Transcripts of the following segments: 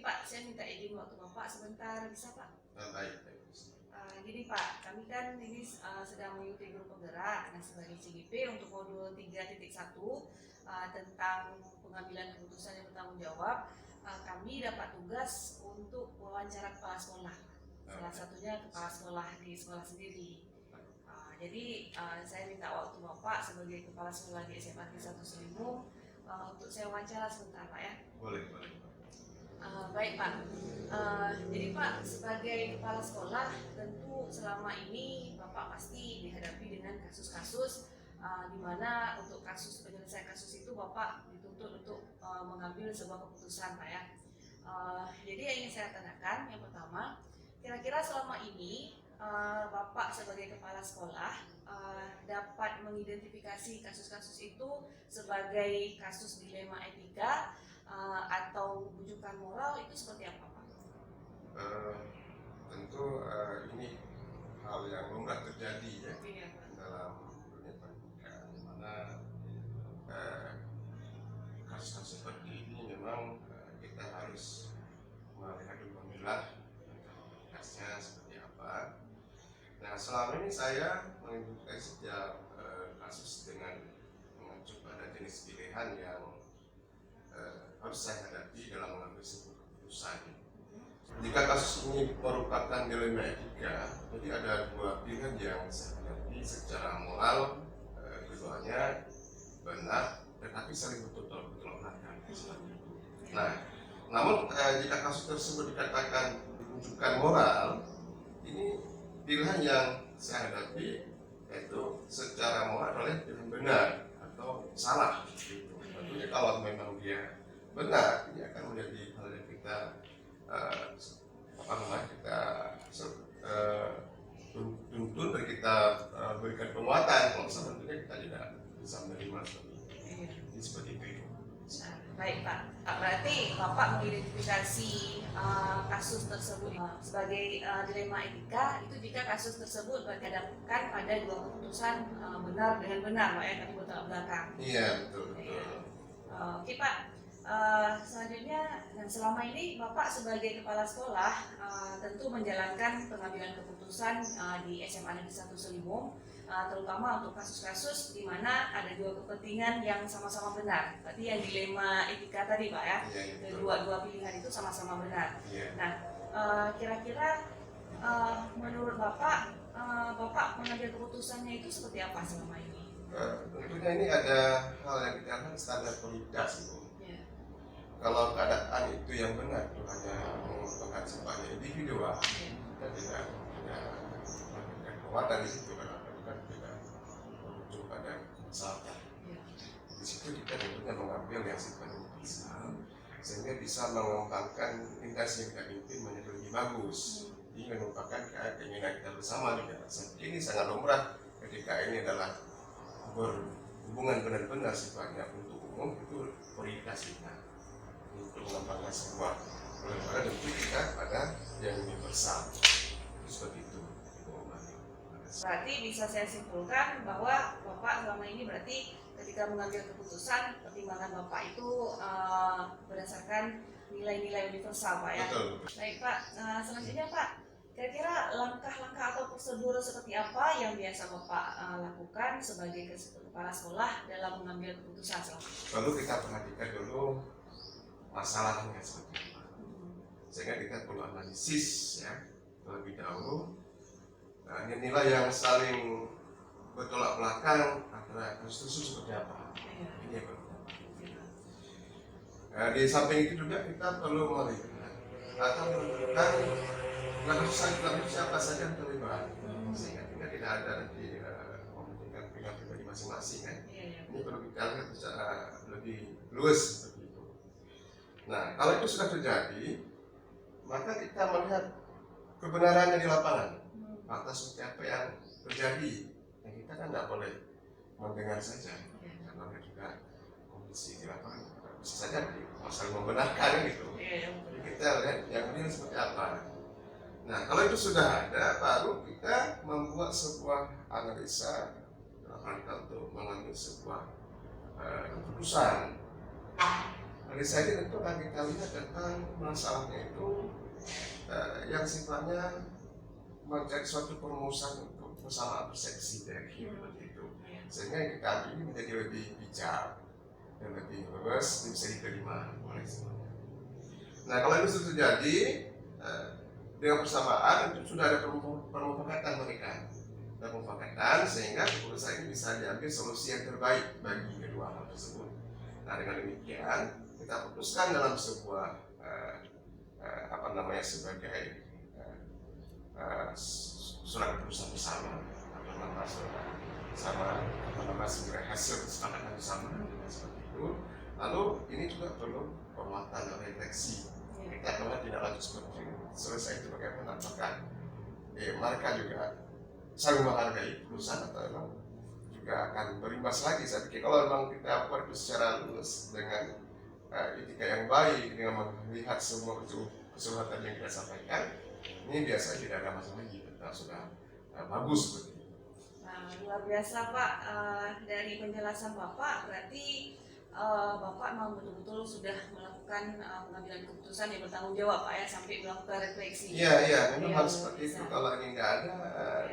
Pak, saya minta izin waktu Bapak sebentar, bisa Pak? Baik. Gini Pak, kami kan ini sedang mengikuti grup penggerak sebagai CGP untuk modul 3.1 tentang pengambilan keputusan yang bertanggung jawab. Kami dapat tugas untuk wawancara kepala sekolah, salah satunya kepala sekolah di sekolah sendiri. Jadi saya minta waktu Bapak sebagai kepala sekolah di SMA Negeri 1 Selimung untuk saya wawancara sebentar Pak ya. Boleh. Baik Pak, jadi Pak sebagai kepala sekolah tentu selama ini Bapak pasti dihadapi dengan kasus-kasus di mana untuk penyelesaian kasus itu Bapak dituntut untuk mengambil sebuah keputusan Pak ya. Jadi yang ingin saya tanyakan yang pertama, kira-kira selama ini Bapak sebagai kepala sekolah dapat mengidentifikasi kasus-kasus itu sebagai kasus dilema etika atau bujukan moral itu seperti apa Pak? Tentu ini hal yang lumrah terjadi ya Iya, dalam dunia pendidikan, di mana kasus-kasus seperti ini memang kita harus melihat dulu memilah kasusnya seperti apa. Nah, selama ini saya mengikuti setiap kasus dengan mengacu pada jenis pilihan yang harus saya hadapi dalam mengambil sebuah keputusan. Jika kasus ini merupakan dilema etika, jadi ada dua pilihan yang saya hadapi secara moral, keduanya benar, tetapi saling betul-betul belakang seperti itu. Nah, namun jika kasus tersebut dikatakan ditunjukkan moral, ini pilihan yang saya hadapi yaitu secara moral adalah pilihan benar atau salah. Tentunya kalau memang dia benar, ini akan menjadi hal yang kita tuntut dan kita berikan penguatan. Kalau sebenarnya kita tidak bisa menerima seperti itu. Baik Pak, berarti Bapak mengidentifikasi kasus tersebut sebagai dilema etika itu jika kasus tersebut berdasarkan pada dua keputusan benar dengan benar Pak ya, tapi bertolak belakang. Iya, betul. Oke Pak, selanjutnya selama ini Bapak sebagai kepala sekolah tentu menjalankan pengambilan keputusan di SMA Negeri 1 Selimung, terutama untuk kasus-kasus di mana ada dua kepentingan yang sama-sama benar. Berarti yang dilema etika tadi Pak ya, dua pilihan itu sama-sama benar. Nah, kira-kira menurut Bapak, Bapak mengambil keputusannya itu seperti apa selama ini? Tentunya ini ada hal yang dikatakan standar prioritas itu. Kalau keadaan itu yang benar itu hanya menguntungkan sebagai individual, kita tidak melakukan penguatan di situ karena bukan tidak merujuk pada masalah. Di situ kita tentunya mengambil yang sifatnya universal sehingga bisa mengembangkan intensi yang kita pimpin menjadi lebih bagus. Ini merupakan keinginan kita bersama juga. Ini sangat lumrah ketika ini adalah berhubungan benar-benar sifatnya untuk umum, itu prioritas kita untuk mengembangkan sebuah lembaga tentu kita pada yang universal seperti itu. Berarti bisa saya simpulkan bahwa Bapak selama ini berarti ketika mengambil keputusan pertimbangan Bapak itu berdasarkan nilai-nilai universal Pak ya. Betul. Baik Pak, selanjutnya Pak, kira-kira langkah-langkah atau prosedur seperti apa yang biasa Bapak lakukan sebagai kepala sekolah dalam mengambil keputusan? Lalu kita perhatikan dulu masalahnya seperti apa, sehingga kita perlu analisis ya terlebih dahulu. Nah, nilai yang saling bertolak belakang antara kasus tersebut seperti apa, ini yang perlu. Nah, di samping itu juga kita perlu melihat atau menentukan kasus siapa saja yang terlibat, sehingga tidak ada nanti mementingkan pihak pribadi masing-masing kan. Ini perlu kita lihat secara lebih luas. Nah, kalau itu sudah terjadi, maka kita melihat kebenarannya di lapangan, fakta seperti apa yang terjadi. Dan kita kan tidak boleh mendengar saja, karena juga kondisi di lapangan bisa saja masalah membenarkan gitu. Jadi kita lihat yang ini seperti apa. Nah, kalau itu sudah ada, baru kita membuat sebuah analisa dalam rangka untuk mengambil sebuah keputusan. Decided tentu akan kita lihat tentang masalahnya itu yang sifatnya menjadi suatu perumusan untuk persamaan persepsi dari itu, sehingga yang kita ambil ini menjadi lebih bijak dan lebih luas, bisa diterima oleh semuanya. Nah, kalau itu sudah terjadi dengan persamaan, itu sudah ada permufakatan mereka, sehingga keputusan ini bisa diambil solusi yang terbaik bagi kedua hal tersebut. Nah, dengan demikian kita putuskan dalam sebuah sebagai surat keputusan bersama, sebagai hasil kesepakatan bersama seperti itu. Lalu ini juga perlu penguatan dan refleksi. Kita telah tidak lanjut seperti itu. Selesai itu bagaimana? Apakah mereka juga saling menghargai perusahaan atau memang juga akan berimbas lagi? Saya pikir kalau memang kita buat itu secara lulus dengan etika yang baik, dengan melihat semua keseluruhan yang kita sampaikan, ini biasa tidak ada masalah lagi, kita sudah bagus seperti itu. Nah, luar biasa Pak, dari penjelasan Bapak berarti Bapak memang betul-betul sudah melakukan pengambilan keputusan yang bertanggung jawab Pak ya, sampai melakukan refleksi. Iya, memang harus seperti itu. Kalau ini nggak ada,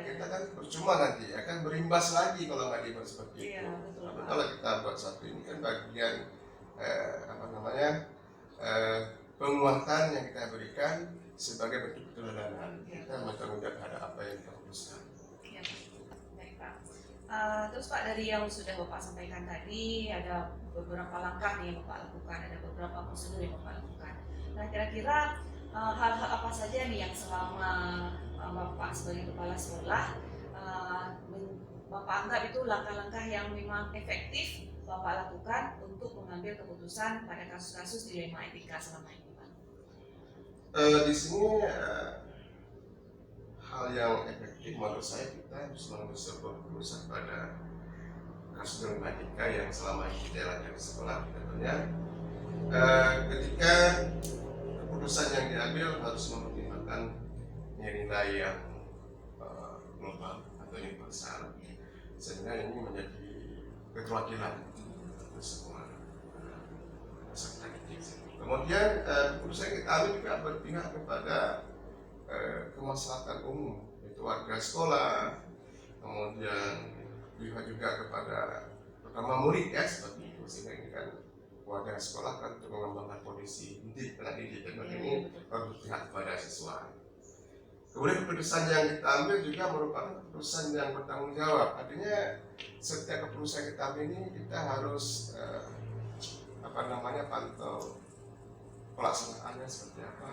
kita kan percuma nanti, akan berimbas lagi kalau nggak dibuat seperti itu. Betul, Tapi kalau kita buat satu ini kan bagian penguatan yang kita berikan sebagai bentuk keteladanan. Kita bertanggung jawab terhadap apa yang kita putuskan. Ya, baik Pak. Terus Pak, dari yang sudah Bapak sampaikan tadi, ada beberapa langkah yang Bapak lakukan, ada beberapa prosedur yang Bapak lakukan. Nah, kira-kira hal-hal apa saja nih yang selama Bapak sebagai kepala sekolah Bapak anggap itu langkah-langkah yang memang efektif Bapak lakukan untuk mengambil keputusan pada kasus-kasus dilema etika selama ini, Pak? Di sini hal yang efektif menurut saya, kita harus mengambil sebuah keputusan pada kasus dilema etika yang selama ini kita jalani di sekolah. Tentunya ketika keputusan yang diambil harus mempertimbangkan nilai yang global atau universal, sehingga ini menjadi keterwakilan untuk semua peserta didik. Kemudian keputusan yang kita ambil juga berpihak kepada kemaslahatan umum, yaitu warga sekolah, kemudian berpihak juga kepada pertama murid ya, seperti itu, sehingga ini kan warga sekolah kan untuk mengembangkan kondisi anak didik, dan ini berpihak kepada siswa. Kemudian keputusan yang kita ambil juga merupakan keputusan yang bertanggung jawab. Artinya setiap keputusan yang kita ambil ini kita harus pantau pelaksanaannya seperti apa,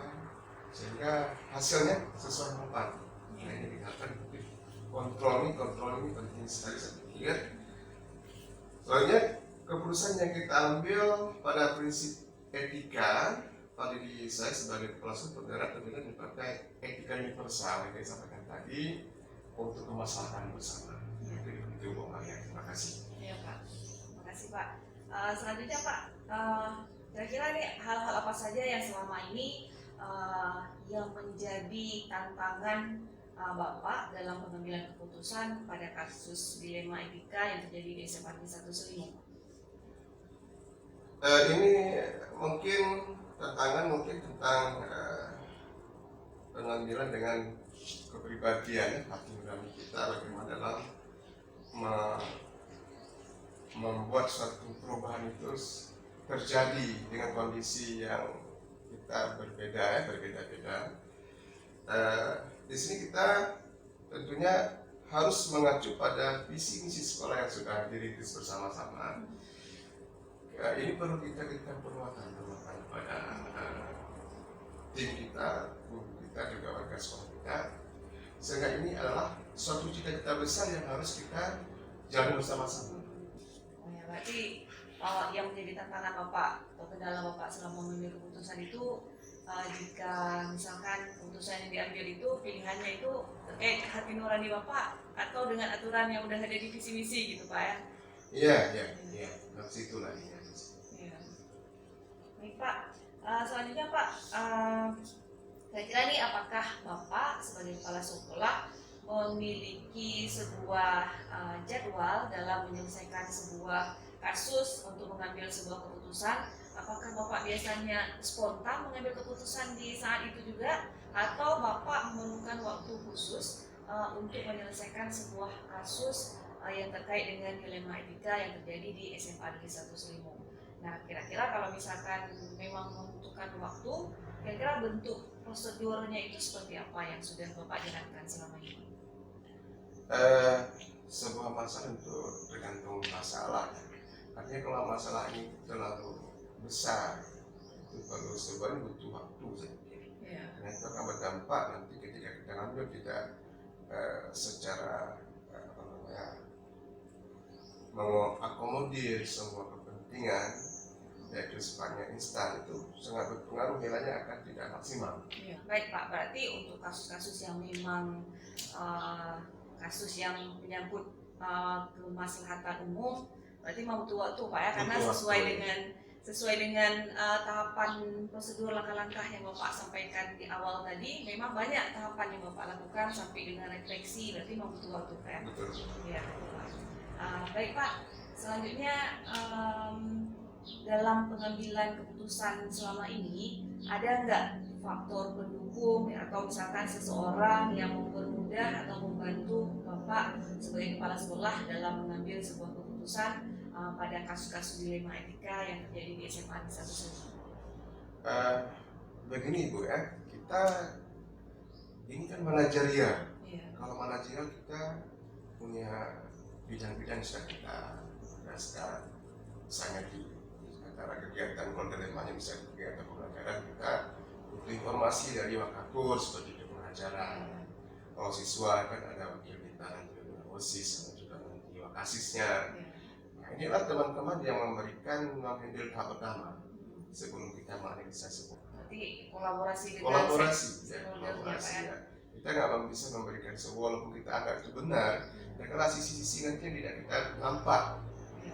sehingga hasilnya sesuai harapan. Nah, ini dikatakan kontrol ini penting sekali, saya pikir. Soalnya keputusan yang kita ambil pada prinsip etika, pada diri saya sebagai kepala sekolah negara tentunya dipakai etika universal yang saya sampaikan tadi untuk kemaslahatan bersama. Itu Bung Maria. Terima kasih. Iya Pak, terima kasih Pak. Selanjutnya Pak, kira-kira nih hal-hal apa saja yang selama ini yang menjadi tantangan Bapak dalam pengambilan keputusan pada kasus dilema etika yang terjadi di SMA 1 Selingo? Ini mungkin tantangan tentang pengambilan dengan kepribadian hati nurani kita, bagaimana dalam membuat suatu perubahan itu terjadi dengan kondisi yang kita berbeda-beda. Di sini kita tentunya harus mengacu pada visi misi sekolah yang sudah dirintis bersama-sama. Ini perlu kita perlukan pada tim kita, guru kita, juga warga sekolah kita, sehingga ini adalah suatu cita-cita besar yang harus kita jalani bersama-sama. Ya, berarti yang menjadi tantangan Bapak atau kendala Bapak selama mengambil keputusan itu, jika misalkan keputusan yang diambil itu pilihannya itu terkait hati nurani Bapak atau dengan aturan yang udah ada di visi misi gitu Pak ya? Iya, dari situ lah. Iya. Baik Pak, selanjutnya Pak, kira-kira nih apakah Bapak sebagai kepala sekolah memiliki sebuah jadwal dalam menyelesaikan sebuah kasus untuk mengambil sebuah keputusan, apakah Bapak biasanya spontan mengambil keputusan di saat itu juga, atau Bapak memerlukan waktu khusus untuk menyelesaikan sebuah kasus yang terkait dengan dilema etika yang terjadi di SMA Negeri 1 Selimut? Nah, kira-kira kalau misalkan memang membutuhkan waktu, kira-kira bentuk prosedurnya itu seperti apa yang sudah Bapak jalankan selama ini? Sebuah masalah itu tergantung masalah. Artinya kalau masalah ini terlalu besar, itu perlu sebenarnya butuh waktu saja. Nah, itu akan berdampak nanti ketika kita ambil tidak secara mengakomodir semua kepentingan, yaitu sifatnya instan, itu sangat berpengaruh, nilainya akan tidak maksimal. Baik Pak, berarti untuk kasus-kasus yang memang kasus yang menyangkut kemaslahatan umum, berarti mau butuh waktu Pak ya, karena sesuai dengan tahapan prosedur langkah-langkah yang Bapak sampaikan di awal tadi, memang banyak tahapan yang Bapak lakukan sampai dengan refleksi, berarti mau butuh waktu Pak ya? Betul. Ya, baik Pak, selanjutnya dalam pengambilan keputusan selama ini ada nggak faktor pendukung ya, atau misalkan seseorang yang mempermudah atau membantu Bapak sebagai kepala sekolah dalam mengambil sebuah keputusan pada kasus-kasus dilema etika yang terjadi di SMA Negeri 1 Selimut? Begini Ibu ya, kita ini kan manajerial. Kalau manajerial kita punya bidang-bidang yang sudah kita tugaskan, misalnya di antara kegiatan konten-konten bisa kegiatan pembelajaran, kita butuh informasi dari wakakur seperti di pengajaran. Kalau siswa kan ada wakil bintaran juga OSIS dan juga nanti wakasisnya. Nah, inilah teman-teman yang memberikan handle tahap pertama sebelum kita menganalisa. Berarti kolaborasi dengan kolaborasi ya. Kita nggak bisa memberikan sebuah walaupun kita anggap itu benar. Dan kalau sisi-sisi nanti yang tidak kita nampak,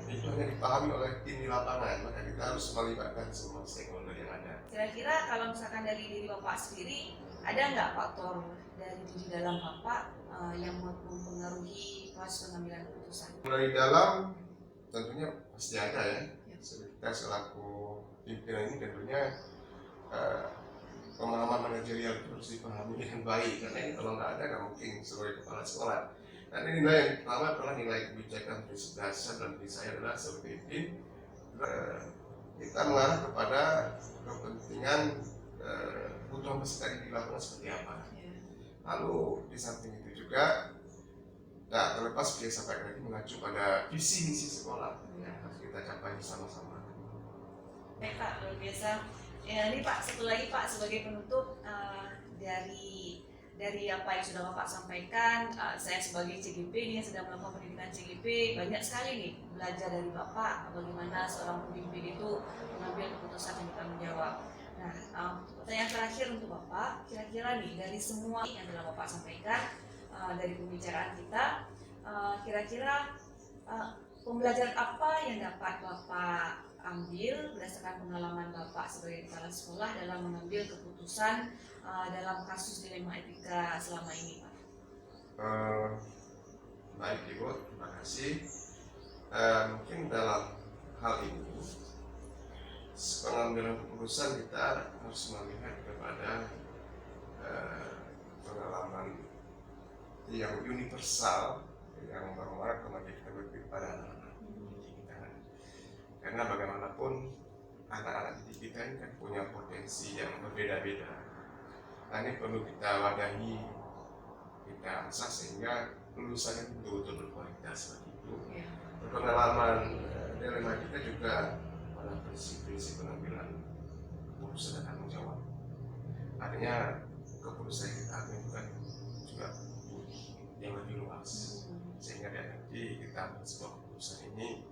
itu hanya dipahami oleh tim di lapangan, maka kita harus melibatkan semua stakeholder yang ada. Kira-kira kalau misalkan dari diri Bapak sendiri, ada nggak faktor dari diri dalam Bapak yang mempengaruhi proses pengambilan keputusan? Dari dalam tentunya pasti ada ya. Kita selaku pimpinan ini tentunya pemahaman manajerial itu harus dipahami dengan baik, karena ini kalau nggak ada nggak mungkin sebagai kepala sekolah. Dan ini nilai yang pertama adalah nilai kebijakan prinsip dasar dan bagi saya adalah sebagai pemimpin kita mengarah kepada kepentingan kebutuhan peserta di lapangan seperti apa. Lalu di samping itu juga tidak terlepas biasa sampai lagi mengacu pada visi misi sekolah yang harus kita capai bersama-sama. Baik Pak, luar biasa. Ya, ini Pak, satu lagi Pak sebagai penutup dari apa yang sudah Bapak sampaikan, saya sebagai CGP ini yang sedang melakukan pendidikan CGP, banyak sekali nih belajar dari Bapak bagaimana seorang pemimpin itu mengambil keputusan yang bertanggung jawab. Nah, pertanyaan terakhir untuk Bapak, kira-kira nih dari semua yang telah Bapak sampaikan dari pembicaraan kita, kira-kira pembelajaran apa yang dapat Bapak ambil berdasarkan pengalaman Bapak sebagai kepala sekolah dalam mengambil keputusan dalam kasus dilema etika selama ini, Pak? Baik Ibu, terima kasih. Mungkin dalam hal ini pengambilan keputusan kita harus melihat kepada pengalaman yang universal yang bermanfaat kepada kita berpikir pada anak-anak kita. Karena bagaimanapun anak-anak didik kita ini kan punya potensi yang berbeda-beda. Nah, ini perlu kita wadahi, kita asah sehingga lulusannya betul-betul berkualitas seperti itu. Pengalaman dilema kita juga pada prinsip-prinsip pengambilan keputusan dan tanggung jawab. Artinya keputusan yang kita ambil kan juga yang lebih luas, sehingga nanti kita ambil sebuah keputusan ini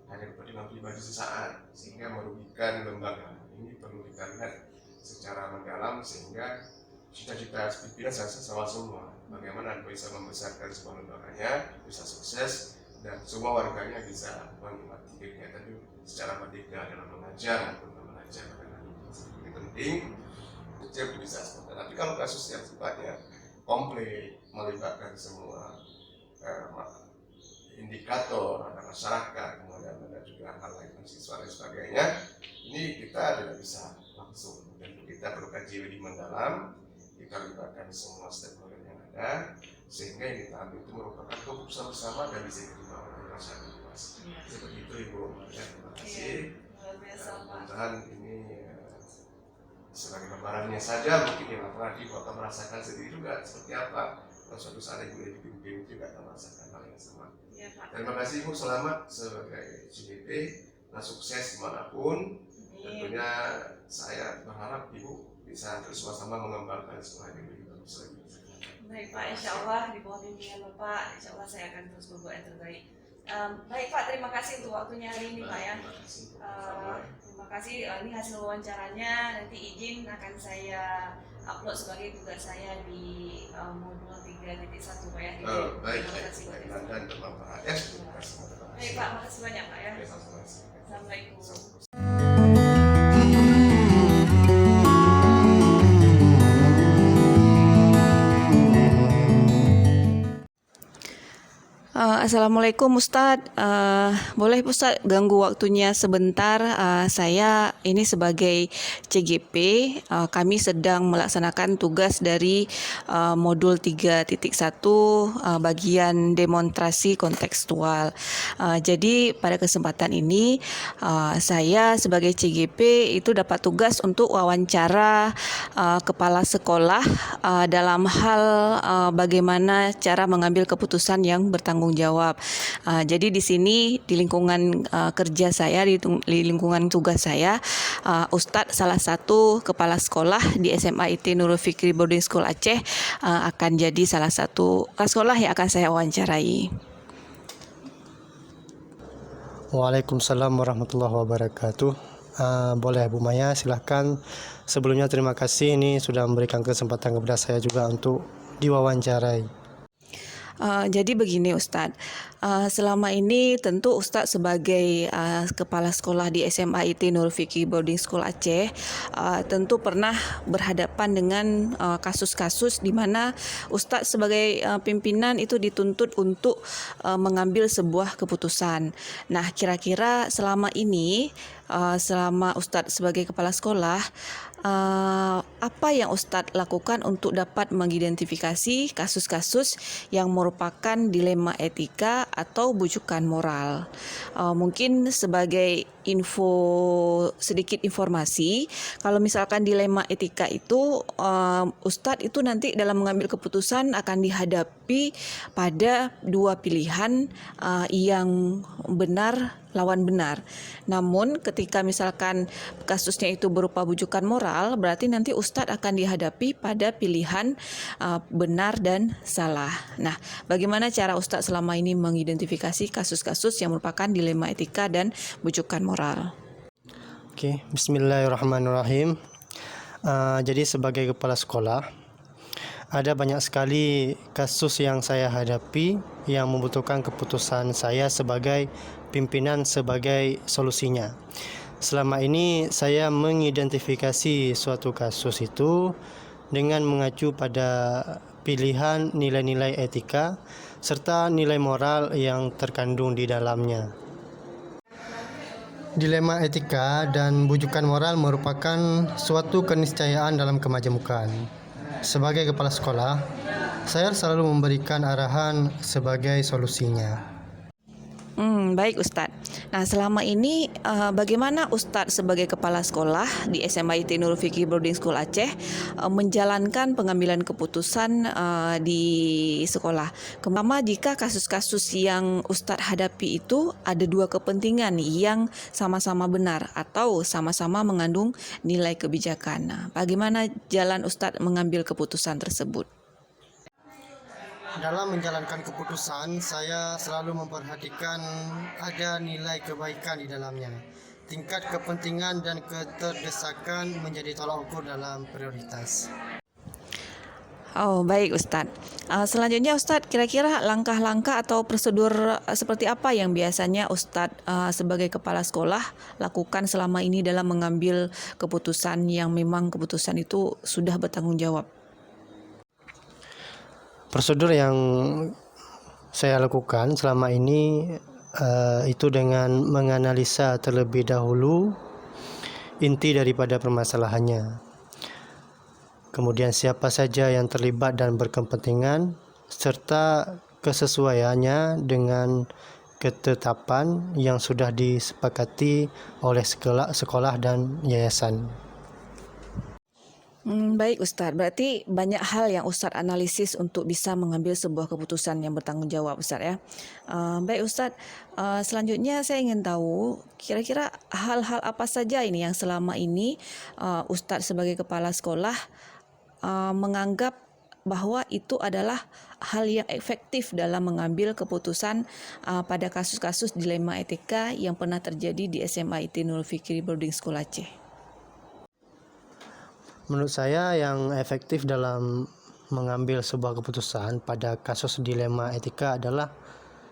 hanya kepentingan pribadi sesaat sehingga merugikan lembaga. Ini perlu kita lihat secara mendalam sehingga cita-cita pimpinan sama semua. Bagaimana bisa membesarkan sebuah lembaganya bisa sukses dan semua warganya bisa menikmati kegiatan itu secara merdeka dalam mengajar maupun belajar. Ini penting setiap bisa seperti. Tapi kalau kasus yang sifatnya kompleks melibatkan semua indikator, ada masyarakat, kemudian ada juga hal lain siswa dan sebagainya, ini kita tidak bisa langsung, dan kita perlu kaji lebih mendalam, kita libatkan semua stakeholder yang ada, sehingga yang kita ambil itu merupakan keputusan bersama dan bisa diterima oleh masyarakat luas. Seperti itu Ibu. Terima kasih. Mudah-mudahan ini sebagai gambarannya saja, mungkin yang lapangan Ibu akan merasakan sendiri juga seperti apa. Kalau suatu saat Ibu jadi pimpin juga akan merasakan hal yang sama. Terima kasih Ibu, selamat sebagai CGP, dan sukses dimanapun. Tentunya saya berharap Ibu bisa terus sama-sama mengembangkan sekolah ini lebih bagus lagi. Baik Pak, insya Allah di bawah bimbingan Bapak, insya Allah saya akan terus berbuat yang terbaik. Baik Pak, terima kasih untuk waktunya hari ini Pak ya. Terima kasih, ini hasil wawancaranya, nanti izin akan saya upload sebagai tugas saya di modul 3.1 Pak ya. Baik, dan bermanfaat ya. Baik Pak, makasih banyak Pak ya. Assalamualaikum. Assalamualaikum Ustadz, boleh Ustadz ganggu waktunya sebentar? Saya ini sebagai CGP, kami sedang melaksanakan tugas dari modul 3.1 bagian demonstrasi kontekstual. Jadi pada kesempatan ini saya sebagai CGP itu dapat tugas untuk wawancara kepala sekolah dalam hal bagaimana cara mengambil keputusan yang bertanggung jawab. Jadi di sini di lingkungan kerja saya, di lingkungan tugas saya, Ustadz salah satu kepala sekolah di SMA IT Nurul Fikri Boarding School Aceh akan jadi salah satu kepala sekolah yang akan saya wawancarai. Waalaikumsalam warahmatullahi wabarakatuh. Boleh Bu Maya, silahkan. Sebelumnya terima kasih ini sudah memberikan kesempatan kepada saya juga untuk diwawancarai. Jadi begini Ustadz, selama ini tentu Ustadz sebagai kepala sekolah di SMA IT Nurul Fikri Boarding School Aceh tentu pernah berhadapan dengan kasus-kasus di mana Ustadz sebagai pimpinan itu dituntut untuk mengambil sebuah keputusan. Nah, kira-kira selama ini selama Ustadz sebagai kepala sekolah, apa yang Ustadz lakukan untuk dapat mengidentifikasi kasus-kasus yang merupakan dilema etika atau bujukan moral? Mungkin sebagai sedikit informasi, kalau misalkan dilema etika itu Ustadz itu nanti dalam mengambil keputusan akan dihadapi pada dua pilihan yang benar lawan benar. Namun ketika misalkan kasusnya itu berupa bujukan moral, berarti nanti Ustadz akan dihadapi pada pilihan benar dan salah. Nah, bagaimana cara Ustadz selama ini mengidentifikasi kasus-kasus yang merupakan dilema etika dan bujukan moral? Oke, bismillahirrahmanirrahim. Jadi sebagai kepala sekolah, ada banyak sekali kasus yang saya hadapi yang membutuhkan keputusan saya sebagai pimpinan sebagai solusinya. Selama ini saya mengidentifikasi suatu kasus itu dengan mengacu pada pilihan nilai-nilai etika serta nilai moral yang terkandung di dalamnya. Dilema etika dan bujukan moral merupakan suatu keniscayaan dalam kemajemukan. Sebagai kepala sekolah, saya selalu memberikan arahan sebagai solusinya. Baik Ustadz. Nah, selama ini bagaimana Ustadz sebagai kepala sekolah di SMA IT Nurul Fikri Boarding School Aceh menjalankan pengambilan keputusan di sekolah? Terutama jika kasus-kasus yang Ustadz hadapi itu ada dua kepentingan yang sama-sama benar atau sama-sama mengandung nilai kebijakan. Nah, bagaimana jalan Ustadz mengambil keputusan tersebut? Dalam menjalankan keputusan, saya selalu memperhatikan ada nilai kebaikan di dalamnya. Tingkat kepentingan dan keterdesakan menjadi tolak ukur dalam prioritas. Oh, baik Ustadz. Selanjutnya Ustadz, kira-kira langkah-langkah atau prosedur seperti apa yang biasanya Ustadz sebagai kepala sekolah lakukan selama ini dalam mengambil keputusan yang memang keputusan itu sudah bertanggung jawab? Prosedur yang saya lakukan selama ini itu dengan menganalisa terlebih dahulu inti daripada permasalahannya. Kemudian siapa saja yang terlibat dan berkepentingan serta kesesuaiannya dengan ketetapan yang sudah disepakati oleh sekolah dan yayasan. Baik Ustadz, berarti banyak hal yang Ustadz analisis untuk bisa mengambil sebuah keputusan yang bertanggung jawab Ustadz ya. Baik Ustadz, selanjutnya saya ingin tahu kira-kira hal-hal apa saja ini yang selama ini Ustadz sebagai kepala sekolah menganggap bahwa itu adalah hal yang efektif dalam mengambil keputusan pada kasus-kasus dilema etika yang pernah terjadi di SMA IT Nurul Fikri Boarding School Aceh. Menurut saya yang efektif dalam mengambil sebuah keputusan pada kasus dilema etika adalah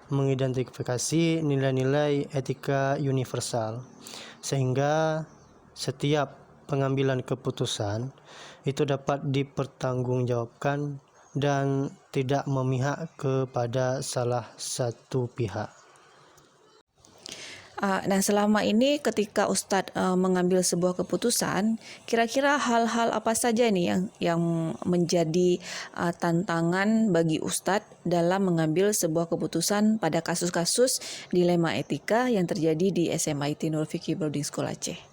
mengidentifikasi nilai-nilai etika universal, sehingga setiap pengambilan keputusan itu dapat dipertanggungjawabkan dan tidak memihak kepada salah satu pihak. Nah, selama ini ketika Ustadz mengambil sebuah keputusan, kira-kira hal-hal apa saja nih yang menjadi tantangan bagi Ustadz dalam mengambil sebuah keputusan pada kasus-kasus dilema etika yang terjadi di SMA IT Nurul Fikri Boarding School Aceh?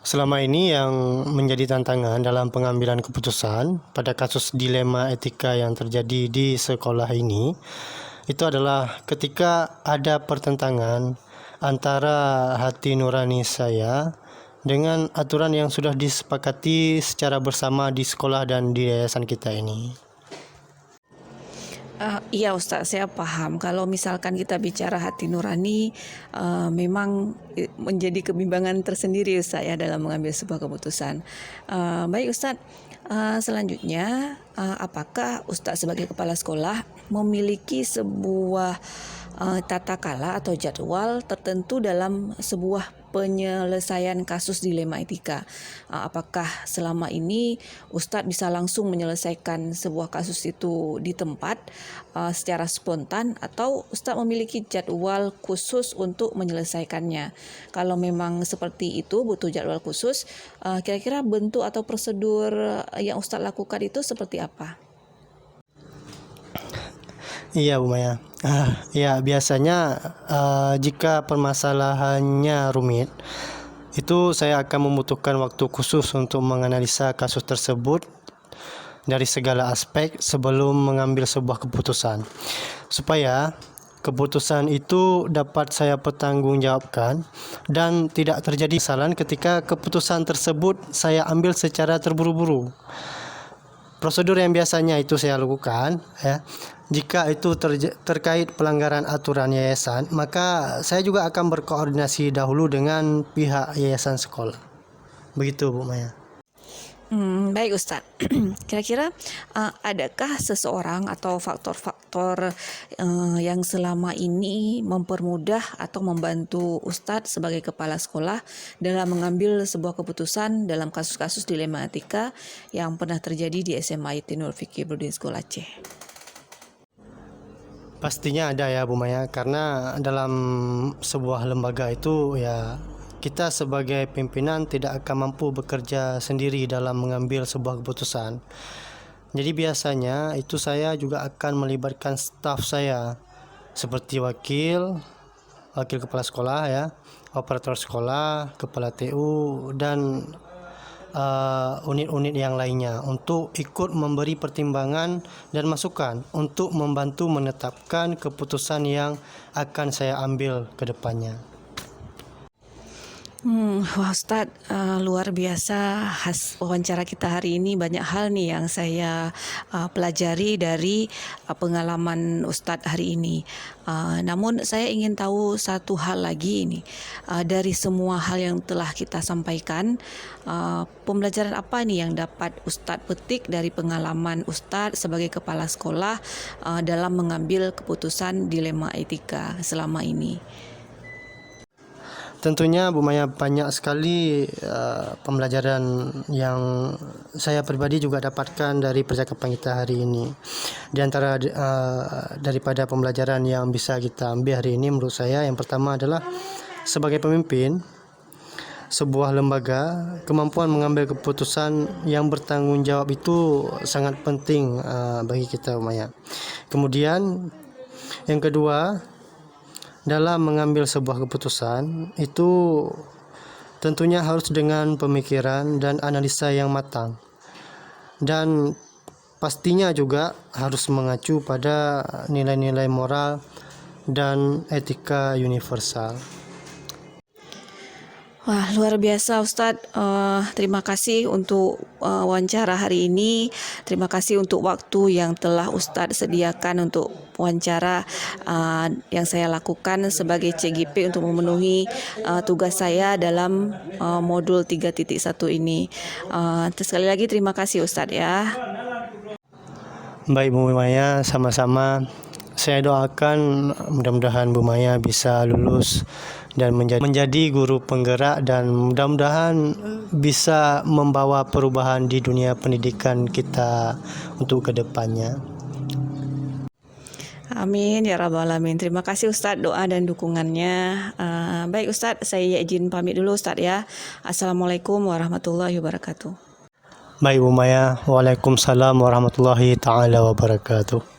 Selama ini yang menjadi tantangan dalam pengambilan keputusan pada kasus dilema etika yang terjadi di sekolah ini itu adalah ketika ada pertentangan antara hati nurani saya dengan aturan yang sudah disepakati secara bersama di sekolah dan di yayasan kita ini. Iya Ustaz, saya paham. Kalau misalkan kita bicara hati nurani, memang menjadi kebimbangan tersendiri Ustaz ya dalam mengambil sebuah keputusan. Baik Ustaz, selanjutnya apakah Ustaz sebagai kepala sekolah memiliki sebuah tata kala atau jadwal tertentu dalam sebuah penyelesaian kasus dilema etika? Apakah selama ini Ustadz bisa langsung menyelesaikan sebuah kasus itu di tempat secara spontan, atau Ustadz memiliki jadwal khusus untuk menyelesaikannya? Kalau memang seperti itu, butuh jadwal khusus, kira-kira bentuk atau prosedur yang Ustadz lakukan itu seperti apa? Iya Bu Maya. Ya biasanya jika permasalahannya rumit, itu saya akan membutuhkan waktu khusus untuk menganalisa kasus tersebut dari segala aspek sebelum mengambil sebuah keputusan, supaya keputusan itu dapat saya pertanggungjawabkan dan tidak terjadi kesalahan ketika keputusan tersebut saya ambil secara terburu-buru. Prosedur yang biasanya itu saya lakukan ya, jika itu terkait pelanggaran aturan yayasan, maka saya juga akan berkoordinasi dahulu dengan pihak yayasan sekolah. Begitu Bu Maya. Baik Ustadz, kira-kira adakah seseorang atau faktor-faktor yang selama ini mempermudah atau membantu Ustadz sebagai kepala sekolah dalam mengambil sebuah keputusan dalam kasus-kasus dilema etika yang pernah terjadi di SMA IT Nurul Fikri Boarding School Aceh? Pastinya ada ya Bu Maya, karena dalam sebuah lembaga itu ya kita sebagai pimpinan tidak akan mampu bekerja sendiri dalam mengambil sebuah keputusan. Jadi biasanya itu saya juga akan melibatkan staf saya seperti wakil kepala sekolah ya, operator sekolah, kepala TU dan unit-unit yang lainnya untuk ikut memberi pertimbangan dan masukan untuk membantu menetapkan keputusan yang akan saya ambil ke depannya. Wah Ustadz, luar biasa wawancara kita hari ini. Banyak hal nih yang saya pelajari dari pengalaman Ustadz hari ini. Namun saya ingin tahu satu hal lagi ini. Dari semua hal yang telah kita sampaikan, pembelajaran apa nih yang dapat Ustadz petik dari pengalaman Ustadz sebagai kepala sekolah dalam mengambil keputusan dilema etika selama ini? Tentunya Bu Maya, banyak sekali pembelajaran yang saya pribadi juga dapatkan dari percakapan kita hari ini. Di antara daripada pembelajaran yang bisa kita ambil hari ini, menurut saya yang pertama adalah sebagai pemimpin, sebuah lembaga, kemampuan mengambil keputusan yang bertanggung jawab itu sangat penting bagi kita Umaya. Kemudian yang kedua, dalam mengambil sebuah keputusan itu tentunya harus dengan pemikiran dan analisa yang matang. Dan pastinya juga harus mengacu pada nilai-nilai moral dan etika universal. Wah, luar biasa Ustadz. Terima kasih untuk wawancara hari ini. Terima kasih untuk waktu yang telah Ustadz sediakan untuk wawancara yang saya lakukan sebagai CGP untuk memenuhi tugas saya dalam modul 3.1 ini. Sekali lagi terima kasih Ustadz ya. Baik Bu Maya, sama-sama. Saya doakan mudah-mudahan Bu Maya bisa lulus dan menjadi guru penggerak, dan mudah-mudahan bisa membawa perubahan di dunia pendidikan kita untuk kedepannya. Amin ya rabbal alamin. Terima kasih Ustadz doa dan dukungannya. Baik Ustadz, saya izin pamit dulu Ustadz ya. Assalamualaikum warahmatullahi wabarakatuh. Baik Bu Maya, waalaikumsalam warahmatullahi taala wabarakatuh.